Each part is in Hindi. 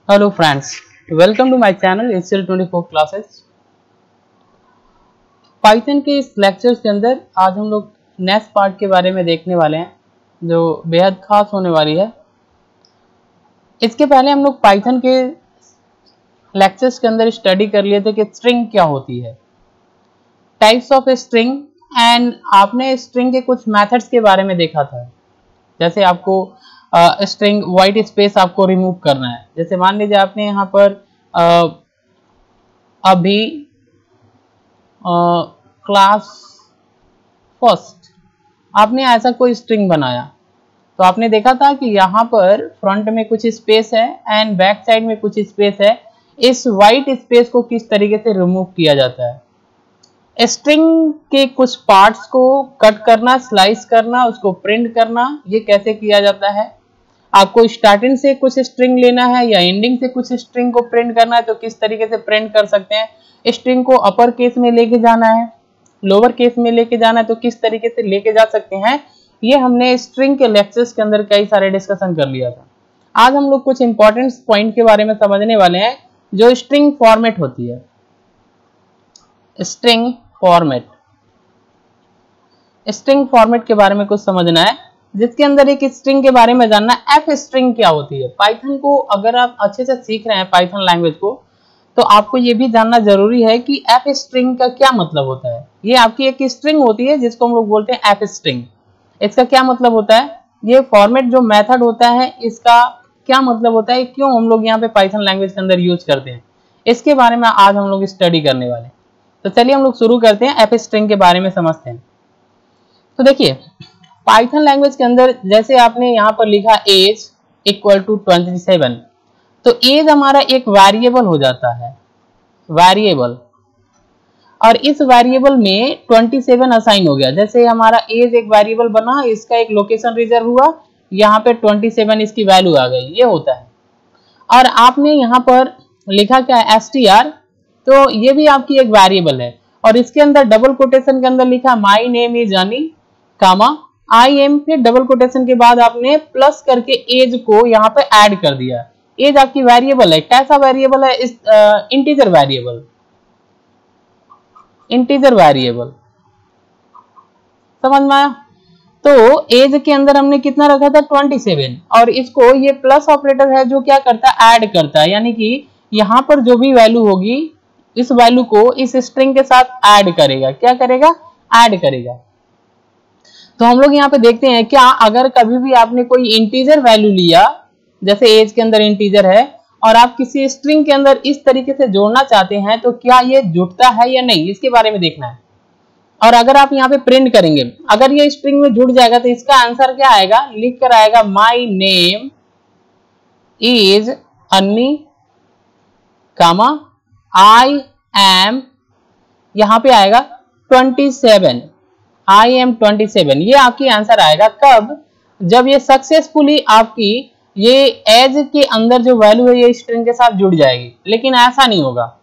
Hello friends, welcome to my channel HCL24 classes. Python के इस लेक्चर्स के अंदर आज हम लोग नेक्स्ट पार्ट के बारे में देखने वाले हैं जो बेहद खास होने वाली है। इसके पहले हम लोग पाइथन के लेक्चर्स के अंदर स्टडी कर लिए थे कि स्ट्रिंग क्या होती है, टाइप्स ऑफ स्ट्रिंग, एंड आपने स्ट्रिंग के कुछ मेथड्स के बारे में देखा था। जैसे आपको स्ट्रिंग वाइट स्पेस आपको रिमूव करना है। जैसे मान लीजिए आपने यहाँ पर अभी क्लास फर्स्ट आपने ऐसा कोई स्ट्रिंग बनाया, तो आपने देखा था कि यहाँ पर फ्रंट में कुछ स्पेस है एंड बैक साइड में कुछ स्पेस है। इस वाइट स्पेस को किस तरीके से रिमूव किया जाता है। स्ट्रिंग के कुछ पार्ट्स को कट करना, स्लाइस करना, उसको प्रिंट करना, ये कैसे किया जाता है। आपको स्टार्टिंग से कुछ स्ट्रिंग लेना है या एंडिंग से कुछ स्ट्रिंग को प्रिंट करना है तो किस तरीके से प्रिंट कर सकते हैं। स्ट्रिंग को अपर केस में लेके जाना है, लोअर केस में लेके जाना है तो किस तरीके से लेके जा सकते हैं। ये हमने स्ट्रिंग के लेक्चर्स के अंदर कई सारे डिस्कशन कर लिया था। आज हम लोग कुछ इंपॉर्टेंट पॉइंट के बारे में समझने वाले हैं जो स्ट्रिंग फॉर्मेट होती है। स्ट्रिंग फॉर्मेट के बारे में कुछ समझना है, जिसके अंदर एक स्ट्रिंग के बारे में जानना है। एफ स्ट्रिंग क्या होती है। पाइथन को अगर आप अच्छे से सीख रहे हैं पाइथन लैंग्वेज को, तो आपको ये भी जानना जरूरी है कि एफ स्ट्रिंग का क्या मतलब होता है। ये आपकी एक स्ट्रिंग होती है जिसको हम लोग बोलते हैं एफ स्ट्रिंग। इसका क्या मतलब होता है, ये फॉर्मेट जो मेथड होता है इसका क्या मतलब होता है, क्यों हम लोग यहाँ पे पाइथन लैंग्वेज के अंदर यूज करते हैं, इसके बारे में आज हम लोग स्टडी करने वाले हैं। तो चलिए हम लोग शुरू करते हैं, एफ स्ट्रिंग के बारे में समझते हैं। तो देखिए पाइथन लैंग्वेज के अंदर जैसे आपने यहाँ पर लिखा एज इक्वल टू 27, तो एज हमारा एक वेरिएबल हो जाता है, वेरिएबल, और इस वेरिएबल में 27 असाइन हो गया। जैसे हमारा एज एक वेरिएबल बना, इसका एक लोकेशन रिजर्व हुआ, यहाँ पे 27 इसकी वैल्यू आ गई, ये होता है। और आपने यहाँ पर लिखा क्या है, str, तो ये भी आपकी एक वेरिएबल है और इसके अंदर डबल कोटेशन के अंदर लिखा माई नेम इज अनी कामा आई एम, फिर डबल कोटेशन के बाद आपने प्लस करके एज को यहाँ पे ऐड कर दिया। एज आपकी वेरिएबल है, कैसा वेरिएबल है, इस इंटीजर वेरिएबल, इंटीजर वेरिएबल, समझ में आया। तो एज के अंदर हमने कितना रखा था, 27, और इसको ये प्लस ऑपरेटर है जो क्या करता है, ऐड करता है, यानी कि यहाँ पर जो भी वैल्यू होगी इस वैल्यू को इस स्ट्रिंग के साथ ऐड करेगा। क्या करेगा, ऐड करेगा। तो हम लोग यहाँ पे देखते हैं, क्या अगर कभी भी आपने कोई इंटीजर वैल्यू लिया, जैसे एज के अंदर इंटीजर है, और आप किसी स्ट्रिंग के अंदर इस तरीके से जोड़ना चाहते हैं तो क्या ये जुड़ता है या नहीं, इसके बारे में देखना है। और अगर आप यहाँ पे प्रिंट करेंगे, अगर ये स्ट्रिंग में जुड़ जाएगा तो इसका आंसर क्या आएगा, लिख कर आएगा माई नेम इज अन्नी कामा आई एम, यहाँ पे आएगा 27, आई एम 27, ये आपकी आंसर आएगा। कब, जब ये सक्सेसफुली आपकी ये एज के अंदर जो वैल्यू है ये स्ट्रिंग के साथ जुड़ जाएगी। लेकिन ऐसा नहीं होगा,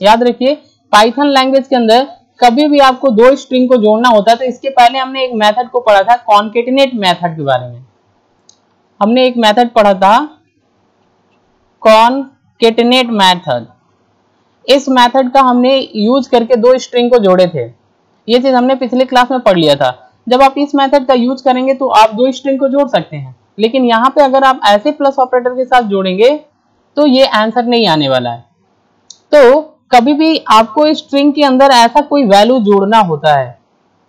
याद रखिए पाइथन लैंग्वेज के अंदर कभी भी आपको दो स्ट्रिंग को जोड़ना होता है तो इसके पहले हमने एक मेथड को पढ़ा था, कॉन्केटिनेट मेथड के बारे में। हमने एक मेथड पढ़ा था कॉन्केटिनेट मेथड। इस मेथड का हमने यूज करके दो स्ट्रिंग को जोड़े थे, ये चीज हमने पिछले क्लास में पढ़ लिया था। जब आप इस मेथड का यूज करेंगे तो आप दो स्ट्रिंग को जोड़ सकते हैं, लेकिन यहाँ पे अगर आप ऐसे प्लस ऑपरेटर के साथ जोड़ेंगे तो ये आंसर नहीं आने वाला है। तो कभी भी आपको स्ट्रिंग के अंदर ऐसा कोई वैल्यू जोड़ना होता है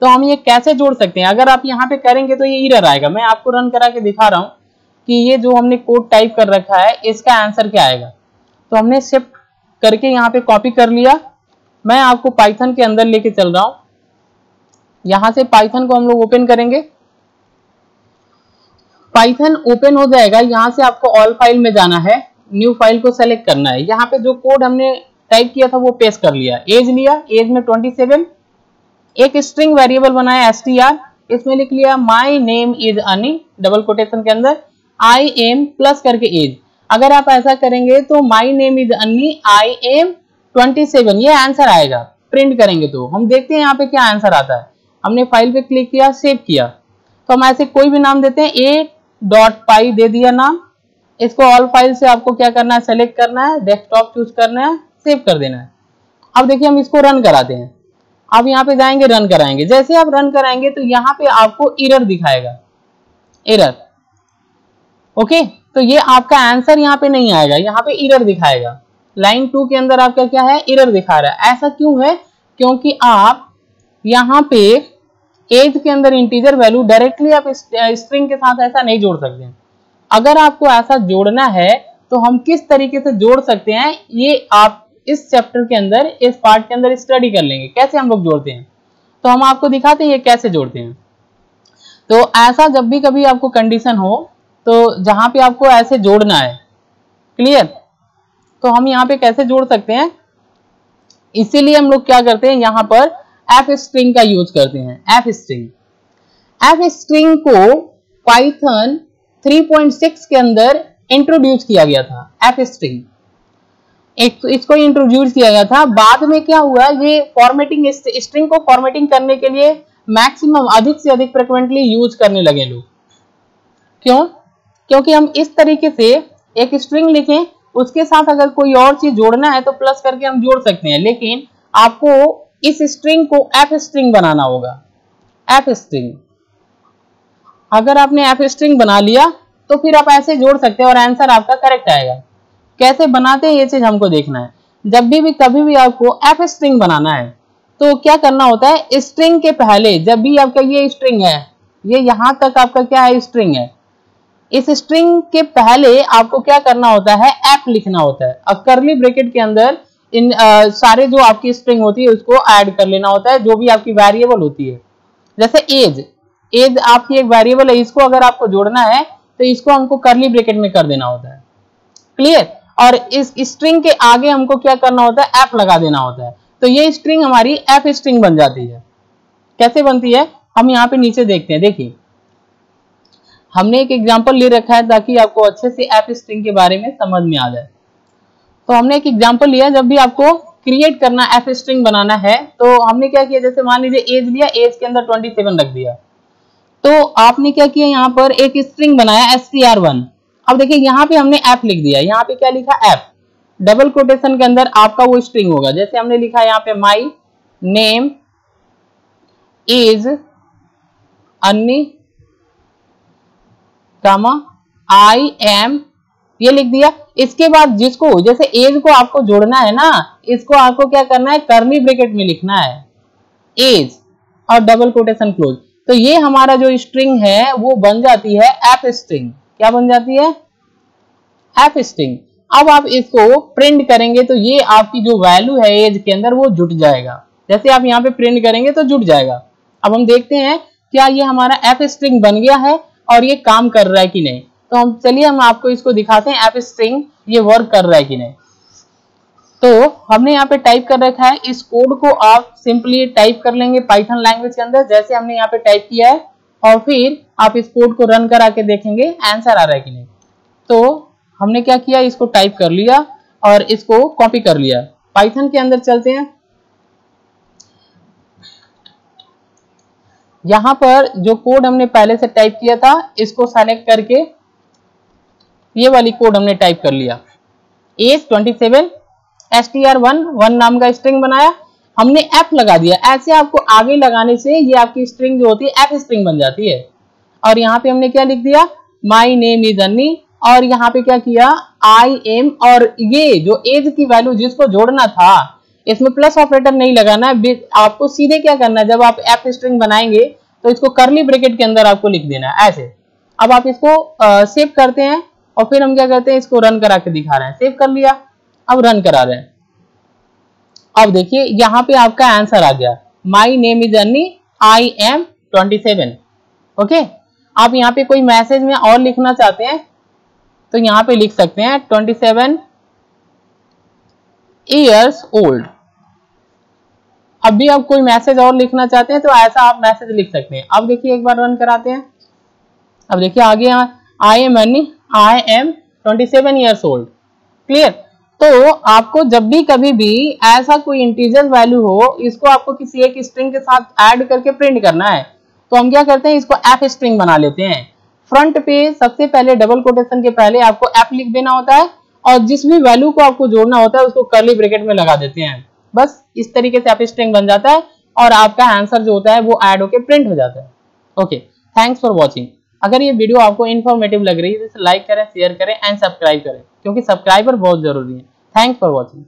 तो हम ये कैसे जोड़ सकते हैं। अगर आप यहाँ पे करेंगे तो ये एरर आएगा। मैं आपको रन करा के दिखा रहा हूँ कि ये जो हमने कोड टाइप कर रखा है इसका आंसर क्या आएगा। तो हमने शिफ्ट करके यहाँ पे कॉपी कर लिया। मैं आपको पाइथन के अंदर लेके चल रहा हूँ। यहां से पाइथन को हम लोग ओपन करेंगे, पाइथन ओपन हो जाएगा। यहां से आपको ऑल फाइल में जाना है, न्यू फाइल को सेलेक्ट करना है। यहाँ पे जो कोड हमने टाइप किया था वो पेस्ट कर लिया। एज लिया, एज में 27, एक स्ट्रिंग वेरिएबल बनाया str, इसमें लिख लिया माई नेम इज अनी, डबल कोटेशन के अंदर आई एम प्लस करके एज। अगर आप ऐसा करेंगे तो माई नेम इज अनी आई एम 27, ये आंसर आएगा। प्रिंट करेंगे तो हम देखते हैं यहाँ पे क्या आंसर आता है। हमने फाइल पे क्लिक किया, सेव किया, तो हम ऐसे कोई भी नाम देते हैं, a.py दे दिया नाम, इसको ऑल फाइल से आपको क्या करना है, सेलेक्ट करना है, डेस्कटॉप चूज करना है, सेव कर देना है। अब देखिए हम इसको रन कराते हैं। अब यहाँ पे जाएंगे, रन कराएंगे। जैसे आप रन कराएंगे तो यहाँ पे आपको एरर दिखाएगा, एरर। ओके, तो ये आपका आंसर यहाँ पे नहीं आएगा, यहाँ पे एरर दिखाएगा। लाइन 2 के अंदर आपका क्या है, एरर दिखा रहा है। ऐसा क्यों है, क्योंकि आप यहाँ पे एज के अंदर इंटीजर वैल्यू डायरेक्टली आप स्ट्रिंग के साथ ऐसा नहीं जोड़ सकते हैं। अगर आपको ऐसा जोड़ना है तो हम किस तरीके से जोड़ सकते हैं, ये आप इस चैप्टर के अंदर, इस पार्ट के अंदर स्टडी कर लेंगे, कैसे हम लोग जोड़ते हैं। तो हम आपको दिखाते हैं ये कैसे जोड़ते हैं। तो ऐसा जब भी कभी आपको कंडीशन हो तो जहां पे आपको ऐसे जोड़ना है, क्लियर, तो हम यहाँ पे कैसे जोड़ सकते हैं, इसीलिए हम लोग क्या करते हैं, यहाँ पर एफ स्ट्रिंग का यूज करते हैं। एफ स्ट्रिंग को पाइथन 3.6 के अंदर इंट्रोड्यूस किया गया था। एफ स्ट्रिंग इसको इंट्रोड्यूस किया गया था। बाद में क्या हुआ, ये फॉर्मेटिंग, स्ट्रिंग को फॉर्मेटिंग करने के लिए मैक्सिमम, अधिक से अधिक फ्रिक्वेंटली यूज करने लगे लोग। क्यों, क्योंकि हम इस तरीके से एक स्ट्रिंग लिखें, उसके साथ अगर कोई और चीज जोड़ना है तो प्लस करके हम जोड़ सकते हैं, लेकिन आपको इस स्ट्रिंग को एफ स्ट्रिंग बनाना होगा। एफ स्ट्रिंग, अगर आपने एफ स्ट्रिंग बना लिया तो फिर आप ऐसे जोड़ सकते हैं और आंसर आपका करेक्ट आएगा। कैसे बनाते हैं ये चीज हमको देखना है। जब भी कभी भी आपको एफ स्ट्रिंग बनाना है तो क्या करना होता है, स्ट्रिंग के पहले, जब भी आपका ये स्ट्रिंग है, ये यहां तक आपका क्या है, स्ट्रिंग है, इस स्ट्रिंग के पहले आपको क्या करना होता है, एफ लिखना होता है। और कर्ली ब्रैकेट के अंदर इन सारे जो आपकी स्ट्रिंग होती है उसको ऐड कर लेना होता है, जो भी आपकी वेरिएबल होती है। जैसे एज आपकी एक वेरिएबल है, इसको अगर आपको जोड़ना है तो इसको हमको कर्ली ब्रैकेट में कर देना होता है, क्लियर। और इस स्ट्रिंग के आगे हमको क्या करना होता है, एफ लगा देना होता है। तो ये स्ट्रिंग हमारी एफ स्ट्रिंग बन जाती है। कैसे बनती है, हम यहाँ पे नीचे देखते हैं। देखिए हमने एक एग्जांपल ले रखा है ताकि आपको अच्छे से एफ स्ट्रिंग के बारे में समझ में आ जाए। तो हमने एक एग्जांपल लिया, जब भी आपको क्रिएट करना, एफ स्ट्रिंग बनाना है, तो हमने क्या किया, जैसे मान लीजिए एज लिया, एज के अंदर 27 रख दिया। तो आपने क्या किया, यहाँ पर एक स्ट्रिंग बनाया str1। अब देखिए यहाँ पे हमने एफ लिख दिया, यहाँ पे क्या लिखा, एफ, डबल कोटेशन के अंदर आपका वो स्ट्रिंग होगा। जैसे हमने लिखा यहाँ पे माई नेम इज अन्नी कामा आई एम, ये लिख दिया। इसके बाद जिसको, जैसे एज को आपको जोड़ना है ना, इसको आपको क्या करना है, कर्ली ब्रैकेट में लिखना है एज और डबल कोटेशन क्लोज। तो ये हमारा जो स्ट्रिंग है वो बन जाती है एफ स्ट्रिंग। क्या बन जाती है, एफ स्ट्रिंग। अब आप इसको प्रिंट करेंगे तो ये आपकी जो वैल्यू है एज के अंदर वो जुट जाएगा। जैसे आप यहाँ पे प्रिंट करेंगे तो जुट जाएगा। अब हम देखते हैं क्या ये हमारा एफ स्ट्रिंग बन गया है और ये काम कर रहा है कि नहीं। तो हम चलिए हम आपको इसको दिखाते हैं, एफ स्ट्रिंग ये वर्क कर रहा है कि नहीं। तो हमने यहाँ पे टाइप कर रखा है, इस कोड को आप सिंपली टाइप कर लेंगे पाइथन लैंग्वेज के अंदर, जैसे हमने यहाँ पे टाइप किया है, और फिर आप इस कोड को रन करा के देखेंगे आंसर आ रहा है कि नहीं। तो हमने क्या किया, इसको टाइप कर लिया और इसको कॉपी कर लिया। पाइथन के अंदर चलते हैं, यहां पर जो कोड हमने पहले से टाइप किया था इसको सेलेक्ट करके ये वाली कोड हमने टाइप कर लिया। एज 27 str1 नाम का स्ट्रिंग बनाया, हमने एफ लगा दिया। ऐसे आपको आगे लगाने से ये आपकी स्ट्रिंग जो होती है एफ स्ट्रिंग बन जाती है। और यहाँ पे हमने क्या लिख दिया, माई नेम इज अन्नी, और यहाँ पे क्या किया, आई एम, और ये जो एज की वैल्यू जिसको जोड़ना था, इसमें प्लस ऑपरेटर नहीं लगाना है, आपको सीधे क्या करना है, जब आप एफ स्ट्रिंग बनाएंगे तो इसको कर्ली ब्रैकेट के अंदर आपको लिख देना है ऐसे। अब आप इसको सेव करते हैं और फिर हम क्या करते हैं, इसको रन करा के दिखा रहे हैं। सेव कर लिया, अब रन करा रहे हैं। अब देखिए यहाँ पे आपका आंसर आ गया, माई नेम इज अन्नी, आई एम 27। ओके, आप यहाँ पे कोई मैसेज में और लिखना चाहते हैं तो यहाँ पे लिख सकते हैं 27 years old। अब भी आप कोई मैसेज और लिखना चाहते हैं तो ऐसा आप मैसेज लिख सकते हैं। अब देखिए एक बार रन कराते हैं। अब देखिए आगे आई एम अन्नी, I am 27 years old, clear. तो आपको जब भी कभी भी ऐसा कोई इंटीजर वैल्यू हो, इसको आपको किसी एक स्ट्रिंग के साथ ऐड करके प्रिंट करना है, तो हम क्या करते हैं, इसको एफ स्ट्रिंग बना लेते हैं। फ्रंट पे सबसे पहले डबल कोटेशन के पहले आपको एफ लिख देना होता है और जिस भी वैल्यू को आपको जोड़ना होता है उसको कर्ली ब्रैकेट में लगा देते हैं। बस इस तरीके से आप स्ट्रिंग बन जाता है और आपका आंसर जो होता है वो ऐड होके प्रिंट हो जाता है। Okay, thanks for watching. अगर ये वीडियो आपको इन्फॉर्मेटिव लग रही है तो लाइक करें, शेयर करें एंड सब्सक्राइब करें, क्योंकि सब्सक्राइबर बहुत जरूरी है। Thanks for watching.